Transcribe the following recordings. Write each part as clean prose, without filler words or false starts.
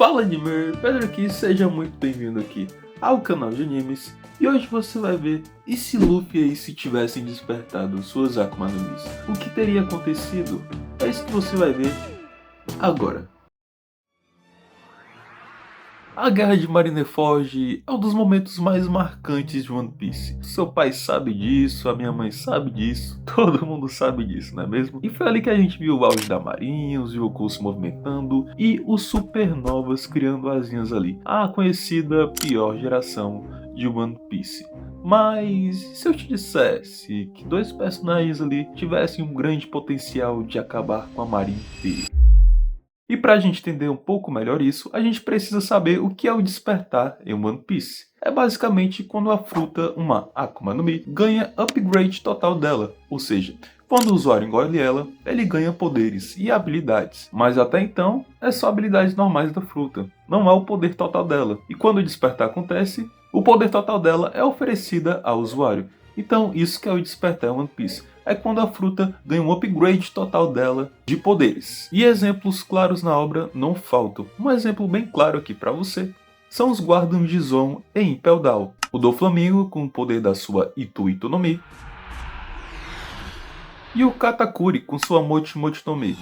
Fala Gamer, Pedro aqui, seja muito bem-vindo aqui ao canal de animes. E hoje você vai ver, e se Luffy aí se tivessem despertado suas Akuma no Mis? O que teria acontecido? É isso que você vai ver agora. A Guerra de Marineford é um dos momentos mais marcantes de One Piece. Seu pai sabe disso, a minha mãe sabe disso, todo mundo sabe disso, não é mesmo? E foi ali que a gente viu o auge da marinha, os Yonkou se movimentando e os supernovas criando asinhas ali. A conhecida pior geração de One Piece. Mas se eu te dissesse que dois personagens ali tivessem um grande potencial de acabar com a marinha inteira? E para a gente entender um pouco melhor isso, a gente precisa saber o que é o despertar em One Piece. É basicamente quando a fruta, uma Akuma no Mi, ganha upgrade total dela, ou seja, quando o usuário engole ela, ele ganha poderes e habilidades, mas até então é só habilidades normais da fruta, não é o poder total dela. E quando o despertar acontece, o poder total dela é oferecida ao usuário. Então isso que é o despertar em One Piece. É quando a fruta ganha um upgrade total dela de poderes. E exemplos claros na obra não faltam. Um exemplo bem claro aqui para você são os Guardiões de Zoan em Impel Down. O Doflamingo com o poder da sua Itu Itu no Mi. E o Katakuri com sua Mochi Mochi no Mi,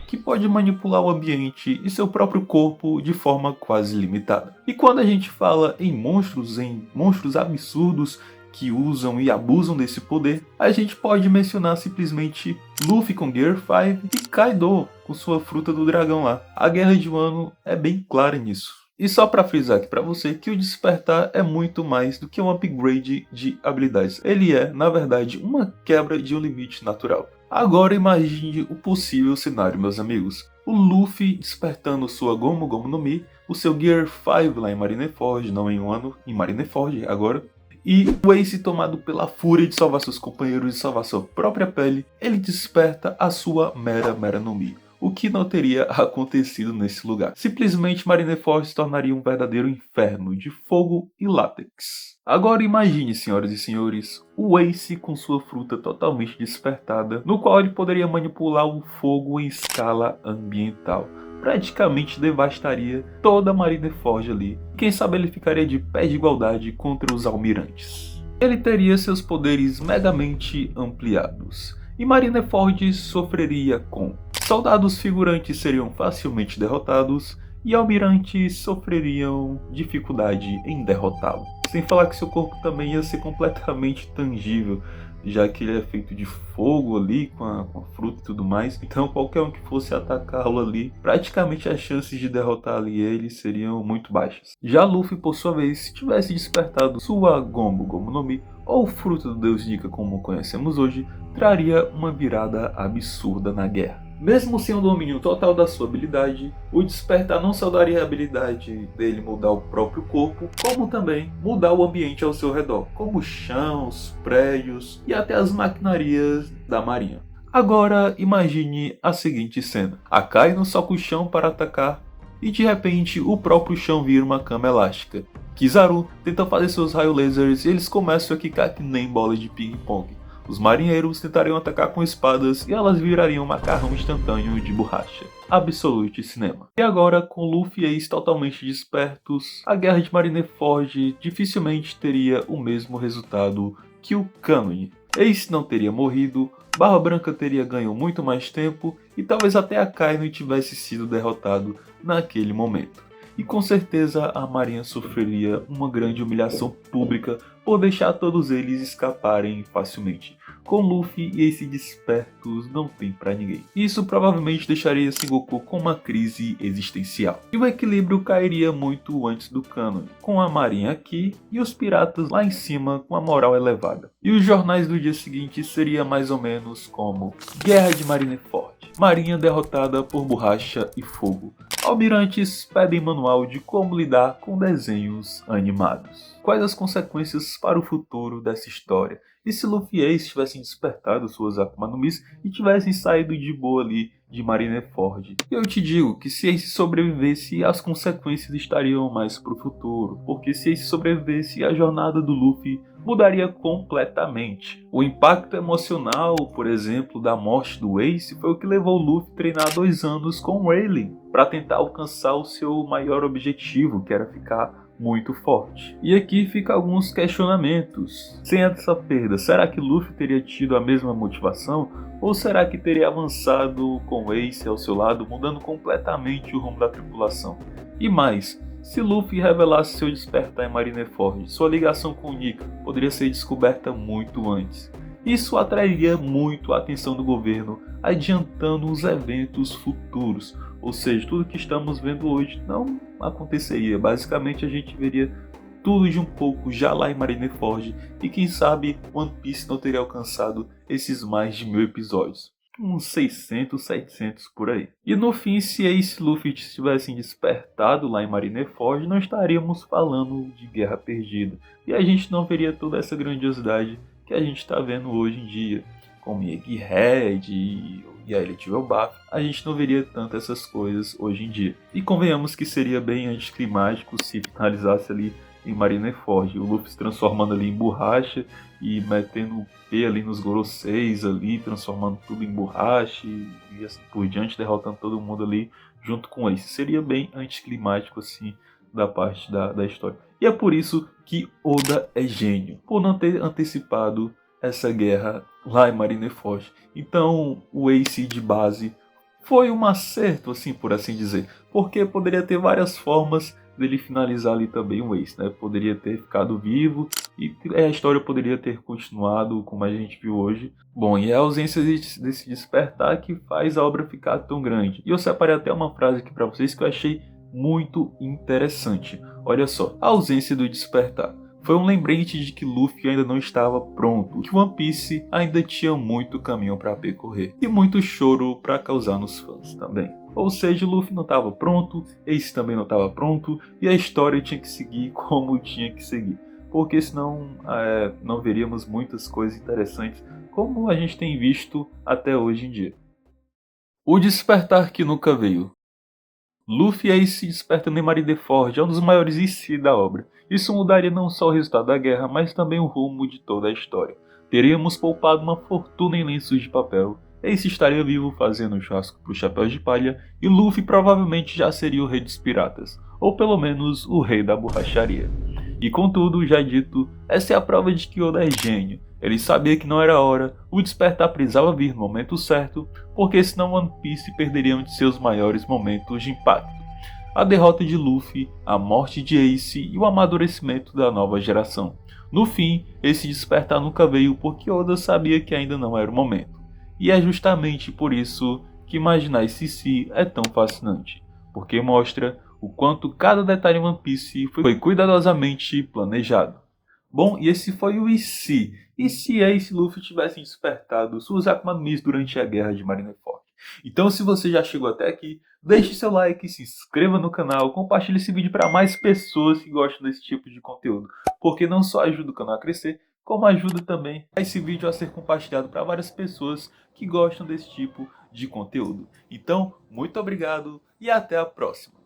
que pode manipular o ambiente e seu próprio corpo de forma quase limitada. E quando a gente fala em monstros absurdos que usam e abusam desse poder, a gente pode mencionar simplesmente Luffy com Gear 5 e Kaido com sua fruta do dragão lá. A Guerra de Wano é bem clara nisso. E só para frisar aqui para você que o despertar é muito mais do que um upgrade de habilidades. Ele é, na verdade, uma quebra de um limite natural. Agora imagine o possível cenário, meus amigos. O Luffy despertando sua Gomu Gomu no Mi, o seu Gear 5 lá em Marineford, não em Wano, em Marineford agora. E o Ace, tomado pela fúria de salvar seus companheiros e salvar sua própria pele, ele desperta a sua Mera no Mi. O que não teria acontecido nesse lugar. Simplesmente Marineford se tornaria um verdadeiro inferno de fogo e látex. Agora imagine, senhoras e senhores, o Ace com sua fruta totalmente despertada, no qual ele poderia manipular o fogo em escala ambiental. Praticamente devastaria toda a Marineford ali. Quem sabe ele ficaria de pé de igualdade contra os almirantes. Ele teria seus poderes megamente ampliados. E Marineford sofreria com soldados figurantes seriam facilmente derrotados e almirantes sofreriam dificuldade em derrotá-lo. Sem falar que seu corpo também ia ser completamente tangível, já que ele é feito de fogo ali, com a fruta e tudo mais. Então qualquer um que fosse atacá-lo ali, praticamente as chances de derrotar ali ele seriam muito baixas. Já Luffy, por sua vez, se tivesse despertado sua Gomu Gomu no Mi, ou fruta do Deus Nika como conhecemos hoje, traria uma virada absurda na guerra. Mesmo sem o domínio total da sua habilidade, o despertar não só daria a habilidade dele mudar o próprio corpo, como também mudar o ambiente ao seu redor, como o chão, os prédios e até as maquinarias da marinha. Agora imagine a seguinte cena: Akainu soca o chão para atacar e de repente o próprio chão vira uma cama elástica. Kizaru tenta fazer seus raios lasers e eles começam a quicar que nem bolas de ping-pong. Os marinheiros tentariam atacar com espadas e elas virariam macarrão instantâneo de borracha. Absolute cinema. E agora, com Luffy e Ace totalmente despertos, a Guerra de Marineford dificilmente teria o mesmo resultado que o cânone. Ace não teria morrido, Barba Branca teria ganho muito mais tempo e talvez até Akainu tivesse sido derrotado naquele momento. E com certeza a marinha sofreria uma grande humilhação pública por deixar todos eles escaparem facilmente. Com Luffy e Ace despertos não tem pra ninguém. Isso provavelmente deixaria Sengoku com uma crise existencial. E o equilíbrio cairia muito antes do cânone, com a marinha aqui e os piratas lá em cima com a moral elevada. E os jornais do dia seguinte seria mais ou menos como: Guerra de Marineford, marinha derrotada por borracha e fogo. Almirantes pedem manual de como lidar com desenhos animados. Quais as consequências para o futuro dessa história? E se Luffy e Ace tivessem despertado suas Akuma no Mis e tivessem saído de boa ali de Marineford? Eu te digo que se Ace sobrevivesse, as consequências estariam mais pro futuro, porque se Ace sobrevivesse, a jornada do Luffy mudaria completamente. O impacto emocional, por exemplo, da morte do Ace foi o que levou o Luffy a treinar 2 anos com Rayleigh para tentar alcançar o seu maior objetivo, que era ficar muito forte. E aqui fica alguns questionamentos. Sem essa perda, será que Luffy teria tido a mesma motivação? Ou será que teria avançado com Ace ao seu lado, mudando completamente o rumo da tripulação? E mais, se Luffy revelasse seu despertar em Marineford, sua ligação com Nika poderia ser descoberta muito antes. Isso atrairia muito a atenção do governo, adiantando os eventos futuros. Ou seja, tudo que estamos vendo hoje não aconteceria. Basicamente a gente veria tudo de um pouco já lá em Marineford. E quem sabe One Piece não teria alcançado esses mais de 1000 episódios. Uns 600, 700 por aí. E no fim, se Ace e Luffy tivessem despertado lá em Marineford, não estaríamos falando de Guerra Perdida. E a gente não veria toda essa grandiosidade que a gente está vendo hoje em dia, como Egghead e a Ilha de Elbaf. A gente não veria tanto essas coisas hoje em dia. E convenhamos que seria bem anticlimático se finalizasse ali em Marineford, o Luffy se transformando ali em borracha e metendo o P ali nos Goroseis ali, transformando tudo em borracha e assim por diante, derrotando todo mundo ali junto com Ace. Seria bem anticlimático assim da parte da história. E é por isso que Oda é gênio, por não ter antecipado essa guerra lá em Marineford. Então o Ace de base foi um acerto, assim por assim dizer, porque poderia ter várias formas dele finalizar ali também o Ace, né? Poderia ter ficado vivo e a história poderia ter continuado como a gente viu hoje. Bom, e é a ausência desse despertar que faz a obra ficar tão grande. E eu separei até uma frase aqui para vocês que eu achei muito interessante. Olha só, a ausência do despertar foi um lembrete de que Luffy ainda não estava pronto, que One Piece ainda tinha muito caminho para percorrer e muito choro para causar nos fãs também. Ou seja, Luffy não estava pronto, Ace também não estava pronto e a história tinha que seguir como tinha que seguir, porque senão não veríamos muitas coisas interessantes como a gente tem visto até hoje em dia. O despertar que nunca veio. Luffy e Ace se despertam em Marineford é um dos maiores IC da obra. Isso mudaria não só o resultado da guerra, mas também o rumo de toda a história. Teríamos poupado uma fortuna em lenços de papel, Ace estaria vivo fazendo churrasco para os chapéus de palha e Luffy provavelmente já seria o rei dos piratas, ou pelo menos o rei da borracharia. E contudo, já dito, essa é a prova de que Oda é gênio. Ele sabia que não era a hora, o despertar precisava vir no momento certo, porque senão One Piece perderia um de seus maiores momentos de impacto. A derrota de Luffy, a morte de Ace e o amadurecimento da nova geração. No fim, esse despertar nunca veio porque Oda sabia que ainda não era o momento. E é justamente por isso que imaginar esse si é tão fascinante, porque mostra o quanto cada detalhe em One Piece foi cuidadosamente planejado. Bom, e esse foi o IC. E se Ace e Luffy tivessem despertado suas Akuma no Mi durante a guerra de Marineford? Então, se você já chegou até aqui, deixe seu like, se inscreva no canal, compartilhe esse vídeo para mais pessoas que gostam desse tipo de conteúdo, porque não só ajuda o canal a crescer, como ajuda também esse vídeo a ser compartilhado para várias pessoas que gostam desse tipo de conteúdo. Então, muito obrigado e até a próxima.